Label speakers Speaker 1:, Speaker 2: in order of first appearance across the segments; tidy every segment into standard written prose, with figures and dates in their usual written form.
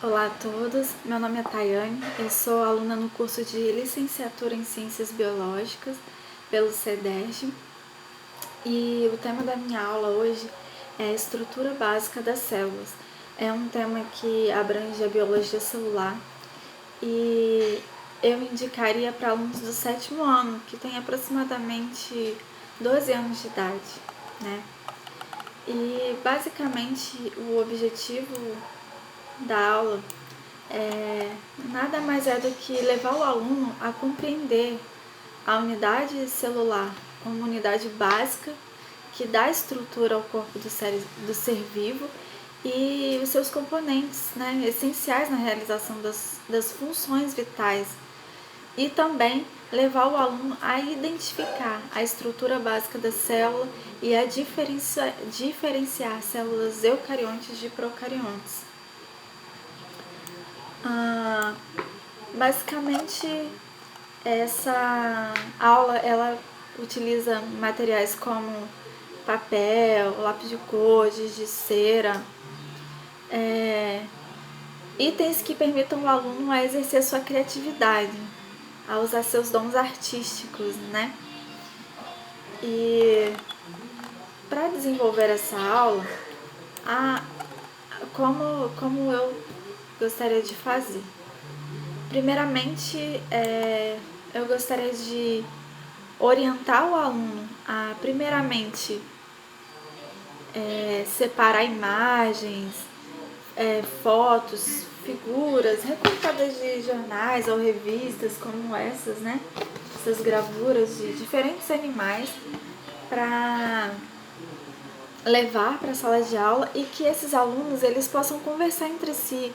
Speaker 1: Olá a todos, meu nome é Tayane, eu sou aluna no curso de Licenciatura em Ciências Biológicas pelo CEDERJ e o tema da minha aula hoje é a estrutura básica das células. É um tema que abrange a biologia celular e eu indicaria para alunos do 7º ano, que tem aproximadamente 12 anos de idade, né? E basicamente o objetivo da aula nada mais é do que levar o aluno a compreender a unidade celular como unidade básica que dá estrutura ao corpo do ser vivo e os seus componentes, né, essenciais na realização das funções vitais, e também levar o aluno a identificar a estrutura básica da célula e a diferenciar células eucariontes de procariontes. Basicamente, essa aula ela utiliza materiais como papel, lápis de cor, giz de cera, itens que permitam ao aluno a exercer sua criatividade, a usar seus dons artísticos, né? E para desenvolver essa aula, como eu gostaria de fazer? Primeiramente, eu gostaria de orientar o aluno a, primeiramente, separar imagens, fotos, figuras recortadas de jornais ou revistas como essas, né? Essas gravuras de diferentes animais para levar para a sala de aula e que esses alunos eles possam conversar entre si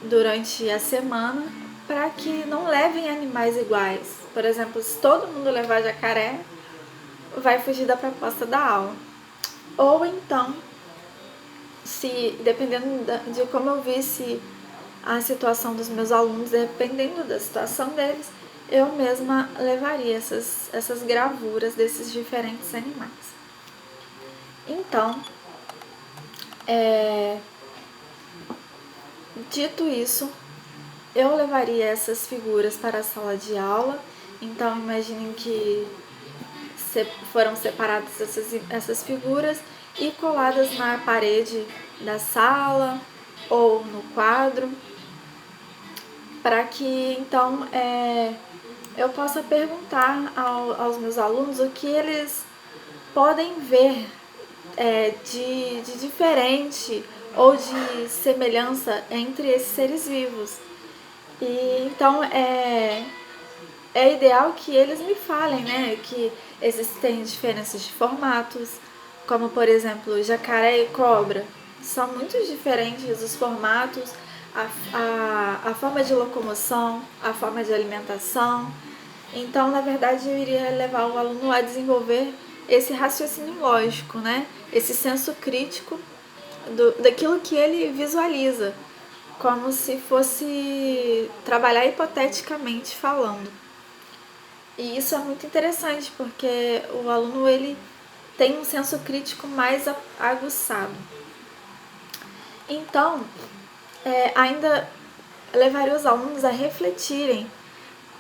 Speaker 1: durante a semana, para que não levem animais iguais. Por exemplo, se todo mundo levar jacaré, vai fugir da proposta da aula. Ou então, se dependendo de como eu visse a situação dos meus alunos, dependendo da situação deles, eu mesma levaria essas gravuras desses diferentes animais. Então, dito isso, eu levaria essas figuras para a sala de aula. Então, imaginem que foram separadas essas figuras e coladas na parede da sala ou no quadro, para que então eu possa perguntar aos meus alunos o que eles podem ver de diferente ou de semelhança entre esses seres vivos. E então é ideal que eles me falem, né, que existem diferenças de formatos, como por exemplo jacaré e cobra. São muito diferentes os formatos, a forma de locomoção, a forma de alimentação. Então, na verdade, eu iria levar o aluno a desenvolver esse raciocínio lógico, né? Esse senso crítico daquilo que ele visualiza, como se fosse trabalhar hipoteticamente falando. E isso é muito interessante, porque o aluno ele tem um senso crítico mais aguçado. Então, ainda levaria os alunos a refletirem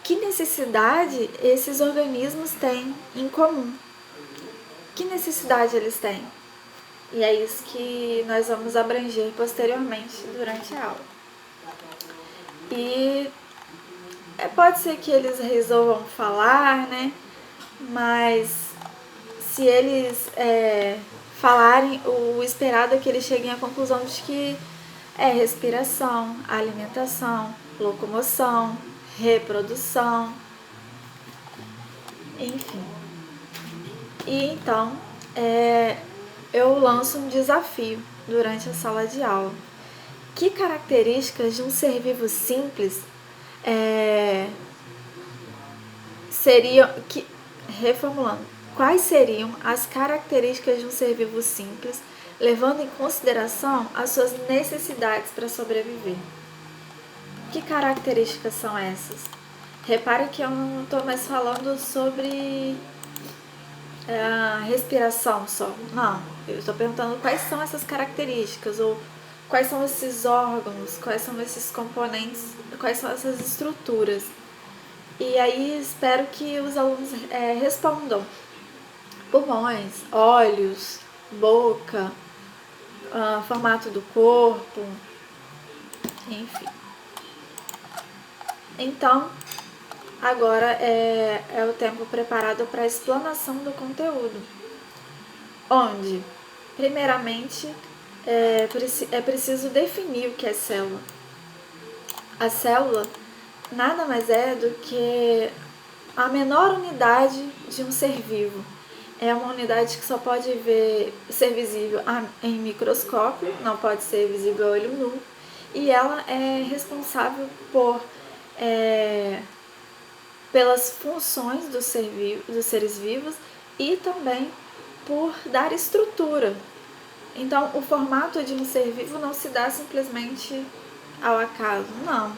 Speaker 1: que necessidade esses organismos têm em comum. Que necessidade eles têm? E é isso que nós vamos abranger posteriormente durante a aula. E pode ser que eles resolvam falar, né? Mas se eles falarem, o esperado é que eles cheguem à conclusão de que é respiração, alimentação, locomoção, reprodução, enfim. E então, eu lanço um desafio durante a sala de aula. Que características de um ser vivo simples seriam... Reformulando, quais seriam as características de um ser vivo simples, levando em consideração as suas necessidades para sobreviver? Que características são essas? Repare que eu não estou mais falando sobre a respiração só. Não, eu estou perguntando quais são essas características ou quais são esses órgãos, quais são esses componentes, quais são essas estruturas. E aí espero que os alunos respondam. Pulmões, olhos, boca, formato do corpo, enfim. Então, agora é o tempo preparado para a explanação do conteúdo, onde, primeiramente, é preciso definir o que é célula. A célula nada mais é do que a menor unidade de um ser vivo. É uma unidade que só pode ser visível em microscópio, não pode ser visível a olho nu, e ela é responsável pelas funções dos seres vivos e também por dar estrutura. Então, o formato de um ser vivo não se dá simplesmente ao acaso, não.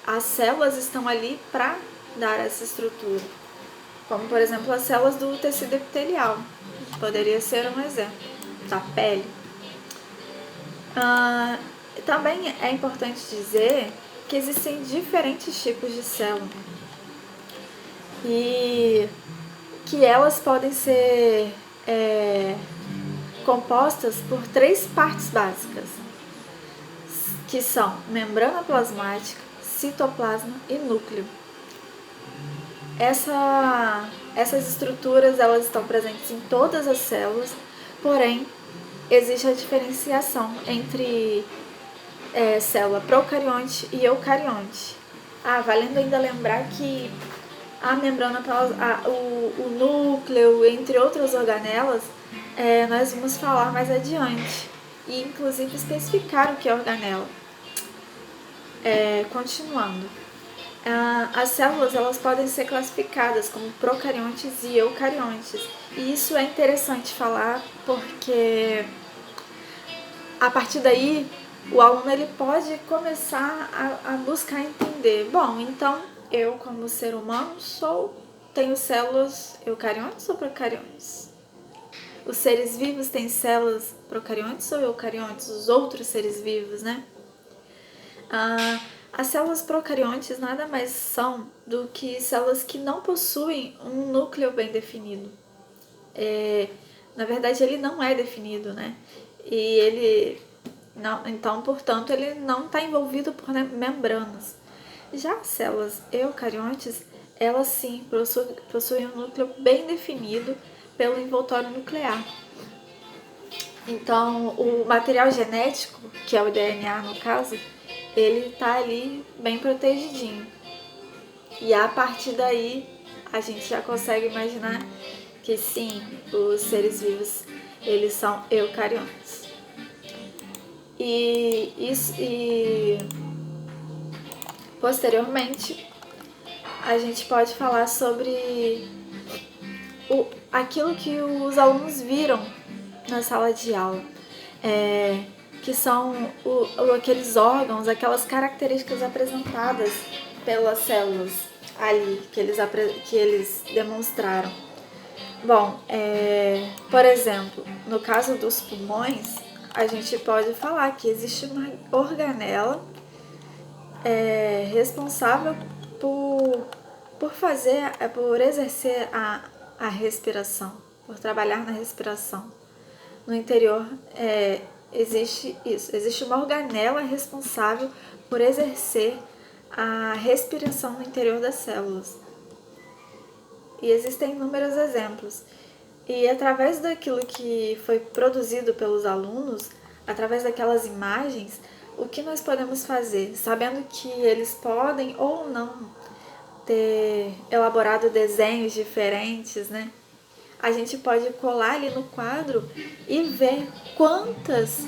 Speaker 1: As células estão ali para dar essa estrutura, como por exemplo as células do tecido epitelial, poderia ser um exemplo, da pele. Também é importante dizer que existem diferentes tipos de célula e que elas podem ser compostas por 3 partes básicas, que são membrana plasmática, citoplasma e núcleo. Essas estruturas elas estão presentes em todas as células, porém existe a diferenciação entre célula procarionte e eucarionte. Valendo ainda lembrar que a membrana, o núcleo, entre outras organelas, nós vamos falar mais adiante e inclusive especificar o que é organela. Continuando, as células elas podem ser classificadas como procariontes e eucariontes, e isso é interessante falar porque a partir daí o aluno ele pode começar a buscar entender. Bom, então eu como ser humano tenho células eucariontes ou procariontes? Os seres vivos têm células procariontes ou eucariontes? Os outros seres vivos, né? As células procariontes nada mais são do que células que não possuem um núcleo bem definido. Na verdade, ele não é definido, né? E ele não, então, portanto, ele não está envolvido por membranas. Já as células eucariontes, elas sim possuem um núcleo bem definido pelo envoltório nuclear. Então, o material genético, que é o DNA no caso, ele está ali bem protegidinho. E a partir daí, a gente já consegue imaginar que sim, os seres vivos, eles são eucariontes. E posteriormente, a gente pode falar sobre aquilo que os alunos viram na sala de aula, que são aqueles órgãos, aquelas características apresentadas pelas células ali, que eles demonstraram. Bom, por exemplo, no caso dos pulmões, a gente pode falar que existe uma organela responsável por exercer a respiração, por trabalhar na respiração. No interior existe isso, existe uma organela responsável por exercer a respiração no interior das células. E existem inúmeros exemplos. E através daquilo que foi produzido pelos alunos, através daquelas imagens, o que nós podemos fazer? Sabendo que eles podem ou não ter elaborado desenhos diferentes, né? A gente pode colar ali no quadro e ver quantos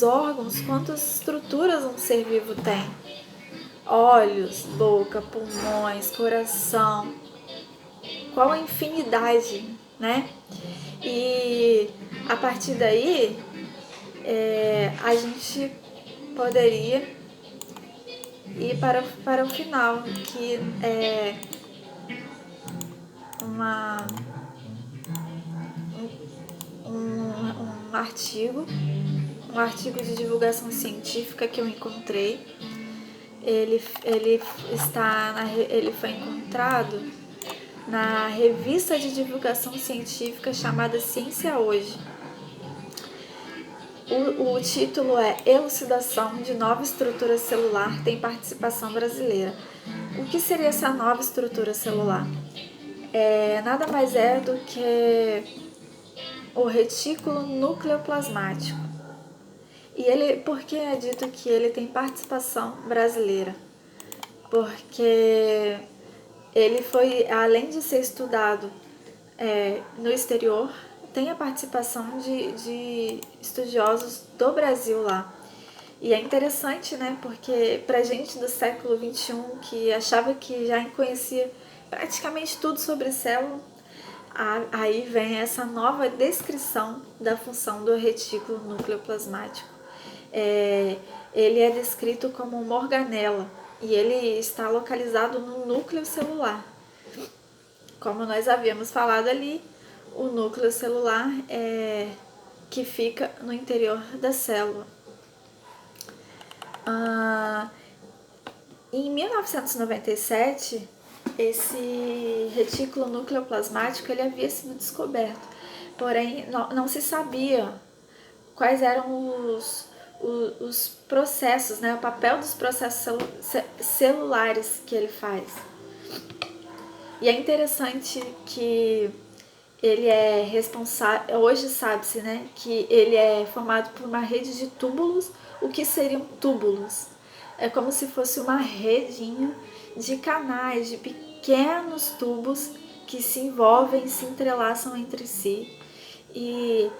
Speaker 1: órgãos, quantas estruturas um ser vivo tem. Olhos, boca, pulmões, coração. Qual a infinidade, né? E a partir daí, a gente poderia ir para o final, que é um um artigo de divulgação científica que eu encontrei. Ele foi encontrado na revista de divulgação científica chamada Ciência Hoje. O título é Elucidação de Nova Estrutura Celular tem Participação Brasileira. O que seria essa nova estrutura celular? Nada mais é do que o retículo nucleoplasmático. E por que é dito que ele tem participação brasileira? Porque ele foi, além de ser estudado no exterior, tem a participação de estudiosos do Brasil lá. E é interessante, né? Porque pra gente do século XXI, que achava que já conhecia praticamente tudo sobre célula, aí vem essa nova descrição da função do retículo nucleoplasmático. Ele é descrito como uma organela e ele está localizado no núcleo celular. Como nós havíamos falado ali, o núcleo celular que fica no interior da célula. Em 1997, esse retículo nucleoplasmático ele havia sido descoberto, porém não se sabia quais eram os processos, né, o papel dos processos celulares que ele faz. E é interessante que ele é responsável, hoje sabe-se, né, que ele é formado por uma rede de túbulos. O que seriam túbulos? É como se fosse uma redinha de canais, de pequenos tubos que se envolvem, se entrelaçam entre si. E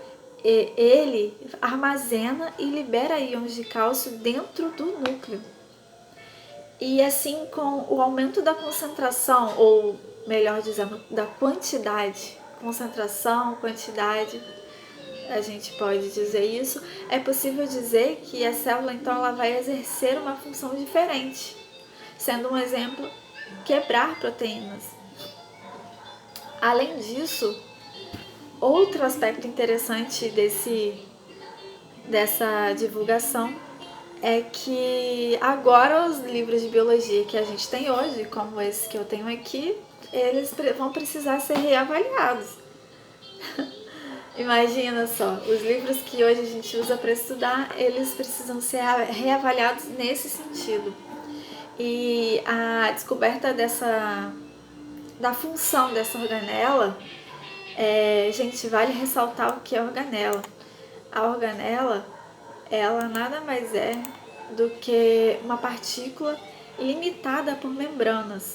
Speaker 1: ele armazena e libera íons de cálcio dentro do núcleo. E assim, com o aumento da concentração, ou melhor dizendo, da quantidade, concentração, quantidade, a gente pode dizer isso, é possível dizer que a célula então ela vai exercer uma função diferente, sendo um exemplo, quebrar proteínas. Além disso, outro aspecto interessante dessa divulgação é que agora os livros de biologia que a gente tem hoje, como esse que eu tenho aqui, eles vão precisar ser reavaliados. Imagina só, os livros que hoje a gente usa para estudar, eles precisam ser reavaliados nesse sentido. E a descoberta da função dessa organela, gente, vale ressaltar o que é organela. A organela, ela nada mais é do que uma partícula limitada por membranas,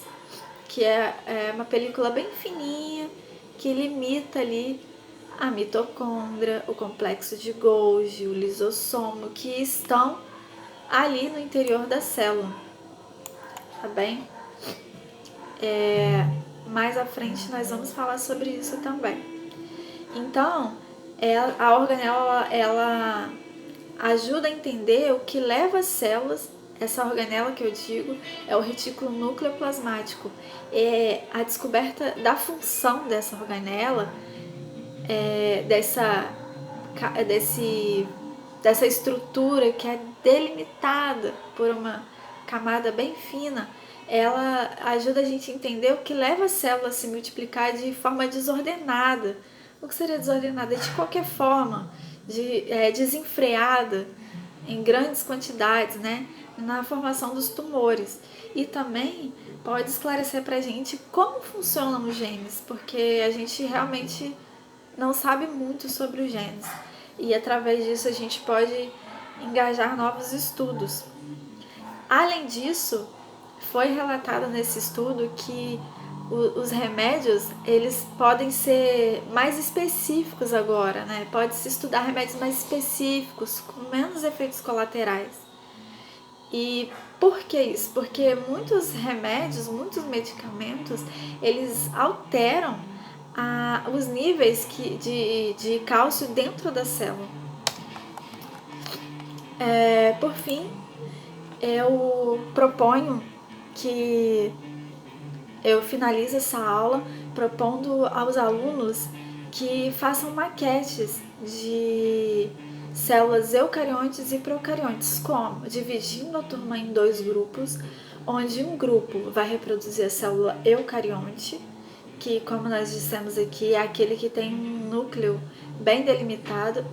Speaker 1: que é uma película bem fininha que limita ali a mitocôndria, o complexo de Golgi, o lisossomo, que estão ali no interior da célula, tá bem? Mais à frente nós vamos falar sobre isso também. Então, a organela ela ajuda a entender o que leva as células, essa organela que eu digo, é o retículo nucleoplasmático. A descoberta da função dessa organela, dessa estrutura que é delimitada por uma camada bem fina, ela ajuda a gente a entender o que leva a célula a se multiplicar de forma desordenada. O que seria desordenada? De qualquer forma, desenfreada, em grandes quantidades, né? Na formação dos tumores. E também pode esclarecer pra gente como funcionam os genes, porque a gente realmente não sabe muito sobre os genes. E através disso a gente pode engajar novos estudos. Além disso, foi relatado nesse estudo que os remédios, eles podem ser mais específicos agora, né? Pode-se estudar remédios mais específicos, com menos efeitos colaterais. E por que isso? Porque muitos remédios, muitos medicamentos, eles alteram os níveis de cálcio dentro da célula. Por fim, eu proponho que eu finalize essa aula propondo aos alunos que façam maquetes células eucariontes e procariontes. Como? Dividindo a turma em 2 grupos, onde um grupo vai reproduzir a célula eucarionte, que, como nós dissemos aqui, é aquele que tem um núcleo bem delimitado,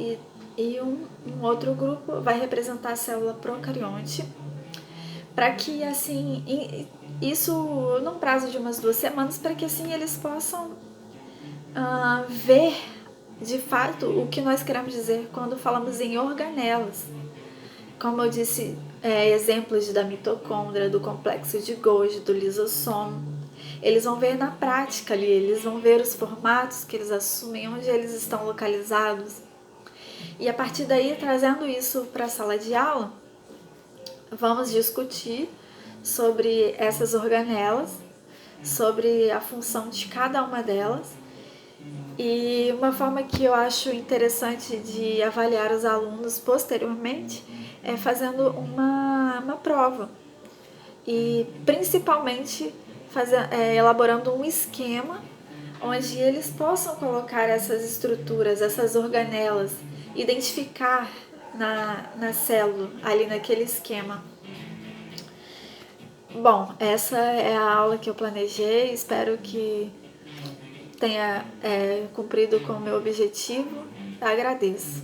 Speaker 1: e um outro grupo vai representar a célula procarionte, para que assim, isso num prazo de umas 2 semanas, para que assim eles possam ver de fato o que nós queremos dizer quando falamos em organelas. Como eu disse, exemplos da mitocôndria, do complexo de Golgi, do lisossomo. Eles vão ver na prática ali, eles vão ver os formatos que eles assumem, onde eles estão localizados. E a partir daí, trazendo isso para a sala de aula, vamos discutir sobre essas organelas, sobre a função de cada uma delas. E uma forma que eu acho interessante de avaliar os alunos posteriormente é fazendo uma prova. E principalmente elaborando um esquema onde eles possam colocar essas estruturas, essas organelas, identificar na célula, ali naquele esquema. Bom, essa é a aula que eu planejei, espero que tenha cumprido com o meu objetivo. Agradeço.